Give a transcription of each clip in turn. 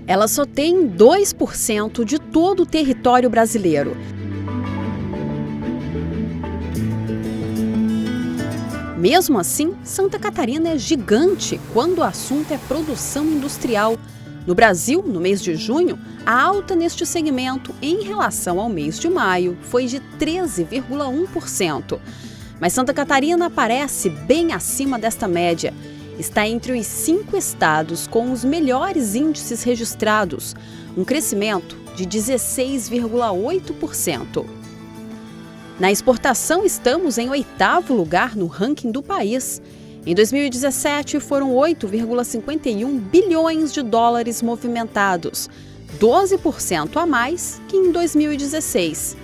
ela só tem 2% de todo o território brasileiro. Mesmo assim, Santa Catarina é gigante quando o assunto é produção industrial. No Brasil, no mês de junho, a alta neste segmento em relação ao mês de maio foi de 13,1%. Mas Santa Catarina aparece bem acima desta média. Está entre os 5 estados com os melhores índices registrados, um crescimento de 16,8%. Na exportação, estamos em 8º lugar no ranking do país. Em 2017, foram 8,51 bilhões de dólares movimentados, 12% a mais que em 2016.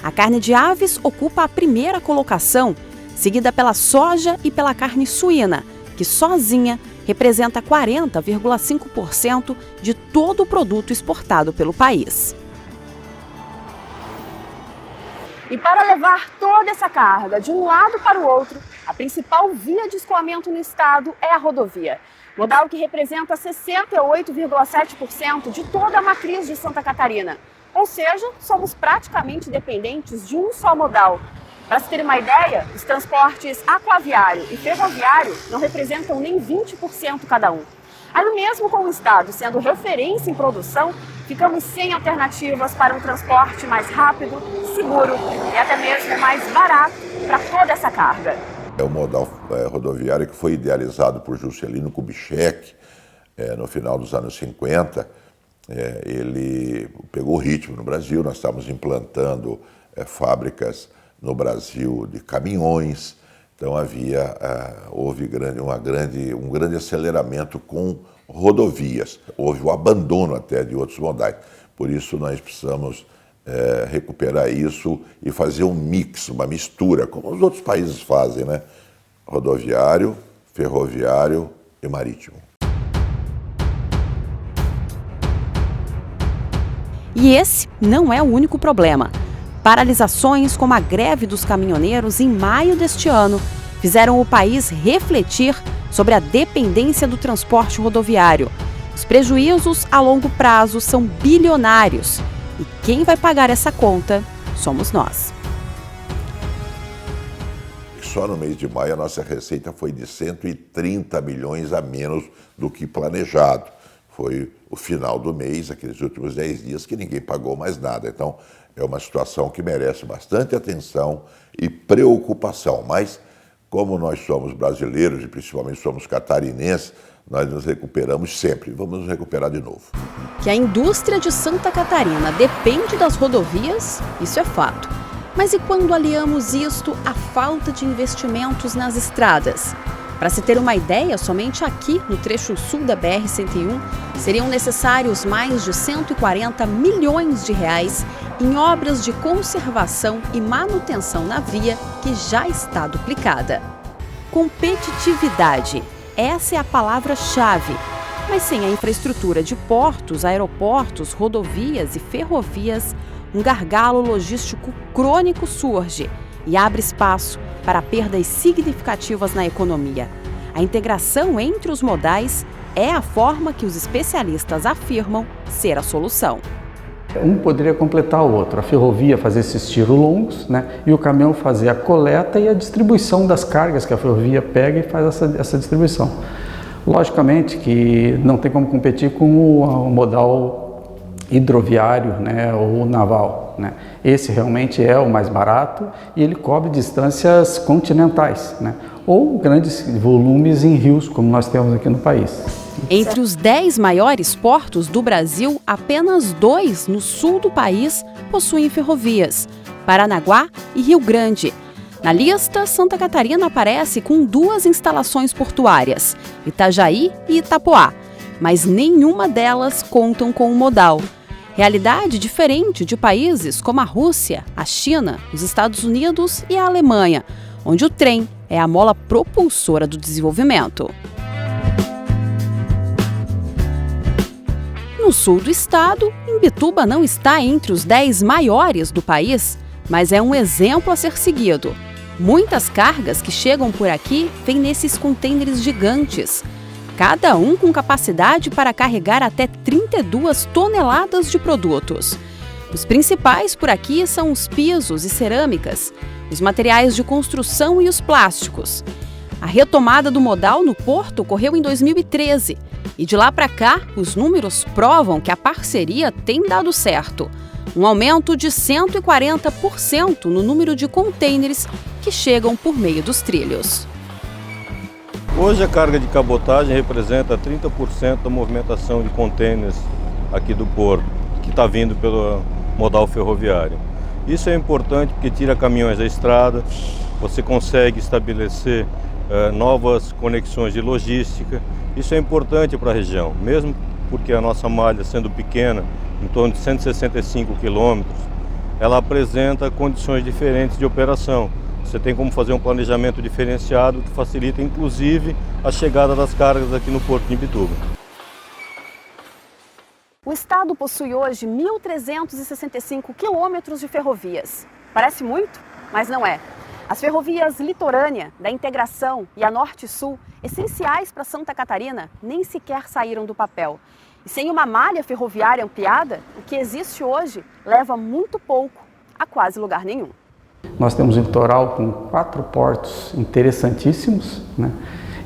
A carne de aves ocupa a primeira colocação, seguida pela soja e pela carne suína, que sozinha representa 40,5% de todo o produto exportado pelo país. E para levar toda essa carga de um lado para o outro, a principal via de escoamento no estado é a rodovia, modal que representa 68,7% de toda a matriz de Santa Catarina. Ou seja, somos praticamente dependentes de um só modal. Para se ter uma ideia, os transportes aquaviário e ferroviário não representam nem 20% cada um. Aí mesmo com o estado sendo referência em produção, ficamos sem alternativas para um transporte mais rápido, seguro e até mesmo mais barato para toda essa carga. É o modal rodoviário que foi idealizado por Juscelino Kubitschek no final dos anos 50. Ele pegou o ritmo no Brasil, nós estávamos implantando fábricas no Brasil de caminhões, então houve um grande aceleramento com rodovias, houve o abandono até de outros modais, por isso nós precisamos recuperar isso e fazer um mix, uma mistura, como os outros países fazem, né? Rodoviário, ferroviário e marítimo. E esse não é o único problema. Paralisações como a greve dos caminhoneiros em maio deste ano fizeram o país refletir sobre a dependência do transporte rodoviário. Os prejuízos a longo prazo são bilionários e quem vai pagar essa conta somos nós. Só no mês de maio a nossa receita foi de 130 milhões a menos do que planejado. Foi o final do mês, aqueles últimos 10 dias, que ninguém pagou mais nada. Então, é uma situação que merece bastante atenção e preocupação. Mas, como nós somos brasileiros e principalmente somos catarinenses, nós nos recuperamos sempre. Vamos nos recuperar de novo. Que a indústria de Santa Catarina depende das rodovias, isso é fato. Mas e quando aliamos isto à falta de investimentos nas estradas? Para se ter uma ideia, somente aqui, no trecho sul da BR-101, seriam necessários mais de 140 milhões de reais em obras de conservação e manutenção na via, que já está duplicada. Competitividade, essa é a palavra-chave. Mas sem a infraestrutura de portos, aeroportos, rodovias e ferrovias, um gargalo logístico crônico surge e abre espaço para perdas significativas na economia. A integração entre os modais é a forma que os especialistas afirmam ser a solução. Um poderia completar o outro, a ferrovia fazer esses tiros longos, né, e o caminhão fazer a coleta e a distribuição das cargas que a ferrovia pega e faz essa distribuição. Logicamente que não tem como competir com o modal hidroviário, né, ou naval, né. Esse realmente é o mais barato e ele cobre distâncias continentais, né, ou grandes volumes em rios, como nós temos aqui no país. Entre os 10 maiores portos do Brasil, apenas 2 no sul do país possuem ferrovias, Paranaguá e Rio Grande. Na lista, Santa Catarina aparece com 2 instalações portuárias, Itajaí e Itapoá, mas nenhuma delas contam com o modal. Realidade diferente de países como a Rússia, a China, os Estados Unidos e a Alemanha, onde o trem é a mola propulsora do desenvolvimento. No sul do estado, Imbituba não está entre os 10 maiores do país, mas é um exemplo a ser seguido. Muitas cargas que chegam por aqui vêm nesses contêineres gigantes. cada um com capacidade para carregar até 32 toneladas de produtos. Os principais por aqui são os pisos e cerâmicas, os materiais de construção e os plásticos. A retomada do modal no porto ocorreu em 2013 e de lá para cá os números provam que a parceria tem dado certo. Um aumento de 140% no número de contêineres que chegam por meio dos trilhos. Hoje a carga de cabotagem representa 30% da movimentação de contêineres aqui do porto, que está vindo pelo modal ferroviário. Isso é importante porque tira caminhões da estrada, você consegue estabelecer novas conexões de logística. Isso é importante para a região, mesmo porque a nossa malha, sendo pequena, em torno de 165 quilômetros, ela apresenta condições diferentes de operação. Você tem como fazer um planejamento diferenciado que facilita, inclusive, a chegada das cargas aqui no Porto de Imbituba. O estado possui hoje 1.365 quilômetros de ferrovias. Parece muito, mas não é. As ferrovias litorânea, da Integração e a Norte-Sul, essenciais para Santa Catarina, nem sequer saíram do papel. E sem uma malha ferroviária ampliada, o que existe hoje leva muito pouco a quase lugar nenhum. Nós temos um litoral com 4 portos interessantíssimos, né?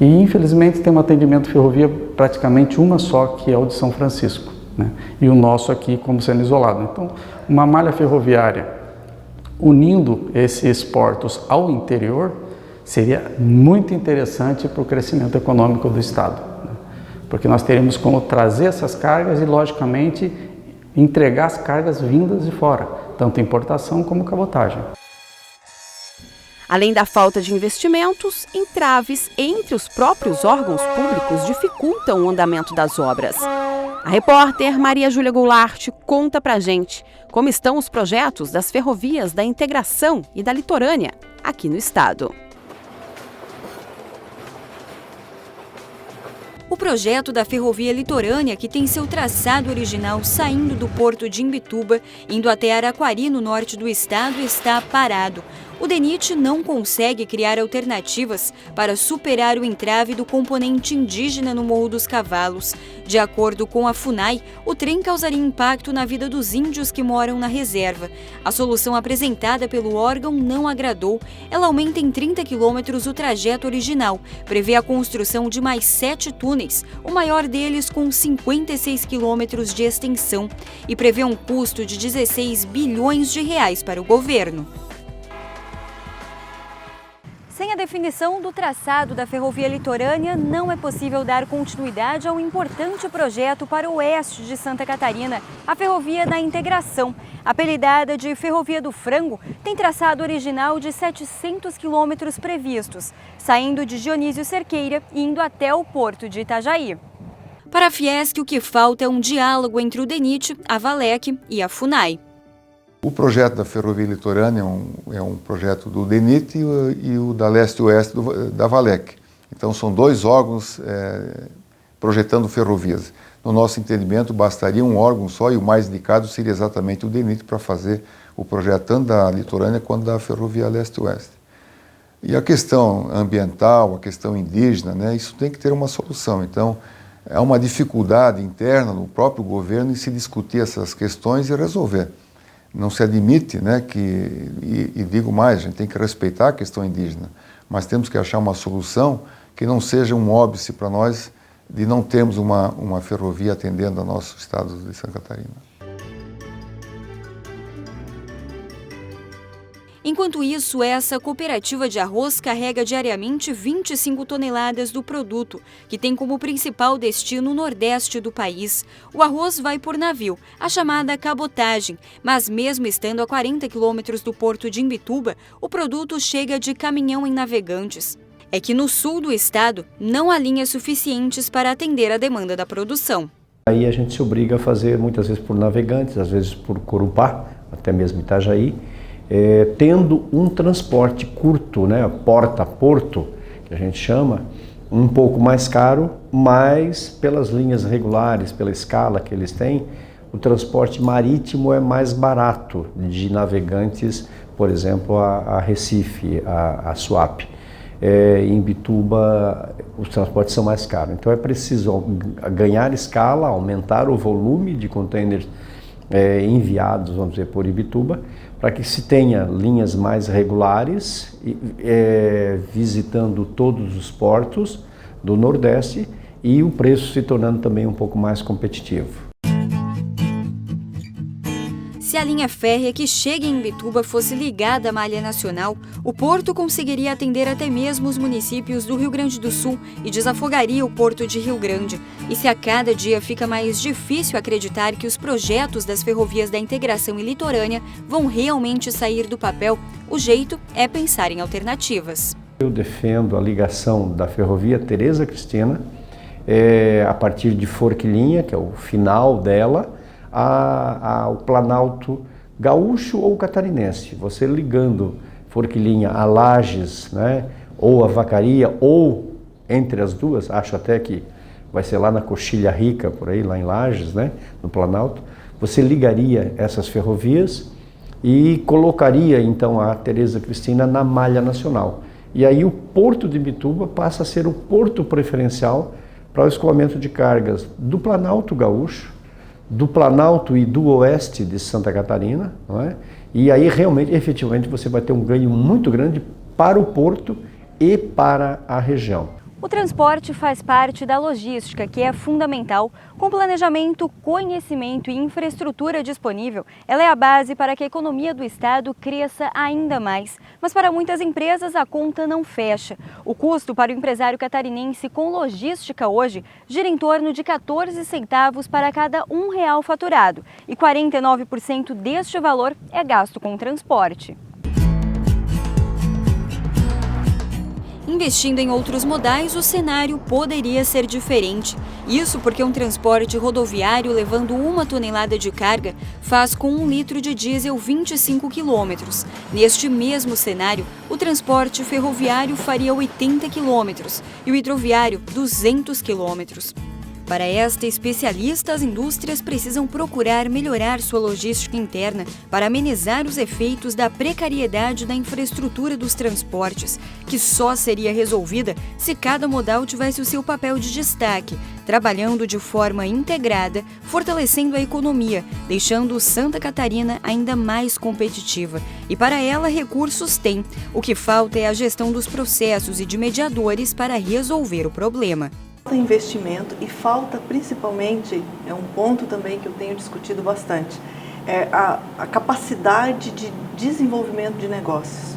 E infelizmente tem um atendimento ferrovia praticamente uma só, que é o de São Francisco, né? E o nosso aqui como sendo isolado. Então, uma malha ferroviária unindo esses portos ao interior seria muito interessante para o crescimento econômico do estado, né? Porque nós teríamos como trazer essas cargas e, logicamente, entregar as cargas vindas de fora, tanto importação como cabotagem. Além da falta de investimentos, entraves entre os próprios órgãos públicos dificultam o andamento das obras. A repórter Maria Júlia Goulart conta pra gente como estão os projetos das ferrovias da Integração e da Litorânea aqui no estado. O projeto da Ferrovia Litorânea, que tem seu traçado original saindo do porto de Imbituba, indo até Araquari, no norte do estado, está parado. O DENIT não consegue criar alternativas para superar o entrave do componente indígena no Morro dos Cavalos. De acordo com a FUNAI, o trem causaria impacto na vida dos índios que moram na reserva. A solução apresentada pelo órgão não agradou. Ela aumenta em 30 quilômetros o trajeto original, prevê a construção de mais 7 túneis, o maior deles com 56 quilômetros de extensão, e prevê um custo de 16 bilhões de reais para o governo. Sem a definição do traçado da ferrovia litorânea, não é possível dar continuidade ao importante projeto para o oeste de Santa Catarina, a Ferrovia da Integração. Apelidada de Ferrovia do Frango, tem traçado original de 700 quilômetros previstos, saindo de Dionísio Cerqueira e indo até o porto de Itajaí. Para a Fiesc, o que falta é um diálogo entre o DENIT, a Valec e a FUNAI. O projeto da Ferrovia Litorânea é um projeto do DENIT e o da Leste-Oeste da Valec. Então são 2 órgãos projetando ferrovias. No nosso entendimento, bastaria um órgão só e o mais indicado seria exatamente o DENIT para fazer o projeto tanto da Litorânea quanto da Ferrovia Leste-Oeste. E a questão ambiental, a questão indígena, né, isso tem que ter uma solução. Então, há uma dificuldade interna no próprio governo em se discutir essas questões e resolver. Não se admite, né, e digo mais, a gente tem que respeitar a questão indígena, mas temos que achar uma solução que não seja um óbice para nós de não termos uma ferrovia atendendo ao nosso estado de Santa Catarina. Enquanto isso, essa cooperativa de arroz carrega diariamente 25 toneladas do produto, que tem como principal destino o nordeste do país. O arroz vai por navio, a chamada cabotagem, mas mesmo estando a 40 quilômetros do porto de Imbituba, o produto chega de caminhão em Navegantes. É que no sul do estado não há linhas suficientes para atender a demanda da produção. Aí a gente se obriga a fazer muitas vezes por Navegantes, às vezes por Corupá, até mesmo Itajaí, tendo um transporte curto, né, porta a porto, que a gente chama, um pouco mais caro, mas pelas linhas regulares, pela escala que eles têm, o transporte marítimo é mais barato de Navegantes, por exemplo, a Recife, a Suape. em Imbituba os transportes são mais caros. Então é preciso ganhar escala, aumentar o volume de contêineres enviados, vamos dizer, por Imbituba, para que se tenha linhas mais regulares, visitando todos os portos do Nordeste e o preço se tornando também um pouco mais competitivo. Se a linha férrea que chega em Imbituba fosse ligada à malha nacional, o porto conseguiria atender até mesmo os municípios do Rio Grande do Sul e desafogaria o porto de Rio Grande. E se a cada dia fica mais difícil acreditar que os projetos das ferrovias da integração e litorânea vão realmente sair do papel, o jeito é pensar em alternativas. Eu defendo a ligação da ferrovia Tereza Cristina, a partir de Forquilinha, que é o final dela, ao Planalto gaúcho ou catarinense. Você ligando Forquilinha a Lages, né, ou a Vacaria, ou entre as duas, acho até que vai ser lá na Coxilha Rica, por aí, lá em Lages, né, no Planalto, você ligaria essas ferrovias e colocaria então a Tereza Cristina na malha nacional. E aí o porto de Imbituba passa a ser o porto preferencial para o escoamento de cargas do Planalto gaúcho, do Planalto e do Oeste de Santa Catarina, não é? E aí realmente, efetivamente, você vai ter um ganho muito grande para o porto e para a região. O transporte faz parte da logística, que é fundamental. Com planejamento, conhecimento e infraestrutura disponível, ela é a base para que a economia do estado cresça ainda mais. Mas para muitas empresas a conta não fecha. O custo para o empresário catarinense com logística hoje gira em torno de 14 centavos para cada R$1 faturado. E 49% deste valor é gasto com transporte. Investindo em outros modais, o cenário poderia ser diferente. Isso porque um transporte rodoviário levando 1 tonelada de carga faz com 1 litro de diesel 25 quilômetros. Neste mesmo cenário, o transporte ferroviário faria 80 quilômetros e o hidroviário 200 quilômetros. Para esta especialista, as indústrias precisam procurar melhorar sua logística interna para amenizar os efeitos da precariedade da infraestrutura dos transportes, que só seria resolvida se cada modal tivesse o seu papel de destaque, trabalhando de forma integrada, fortalecendo a economia, deixando Santa Catarina ainda mais competitiva. E para ela, recursos tem. O que falta é a gestão dos processos e de mediadores para resolver o problema. Falta investimento e falta principalmente, é um ponto também que eu tenho discutido bastante, a capacidade de desenvolvimento de negócios.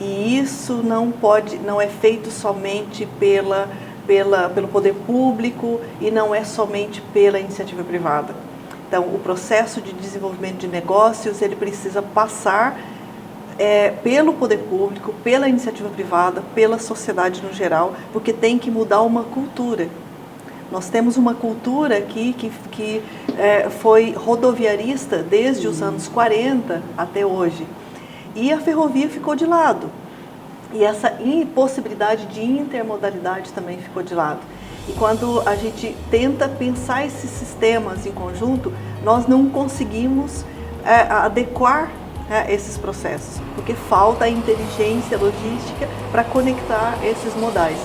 E isso não é feito somente pelo poder público e não é somente pela iniciativa privada. Então, o processo de desenvolvimento de negócios, ele precisa passar pelo poder público, pela iniciativa privada, pela sociedade no geral, porque tem que mudar uma cultura. Nós temos uma cultura aqui que foi rodoviarista desde os anos 40 até hoje. E a ferrovia ficou de lado. E essa impossibilidade de intermodalidade também ficou de lado. E quando a gente tenta pensar esses sistemas em conjunto, nós não conseguimos adequar esses processos, porque falta a inteligência logística para conectar esses modais.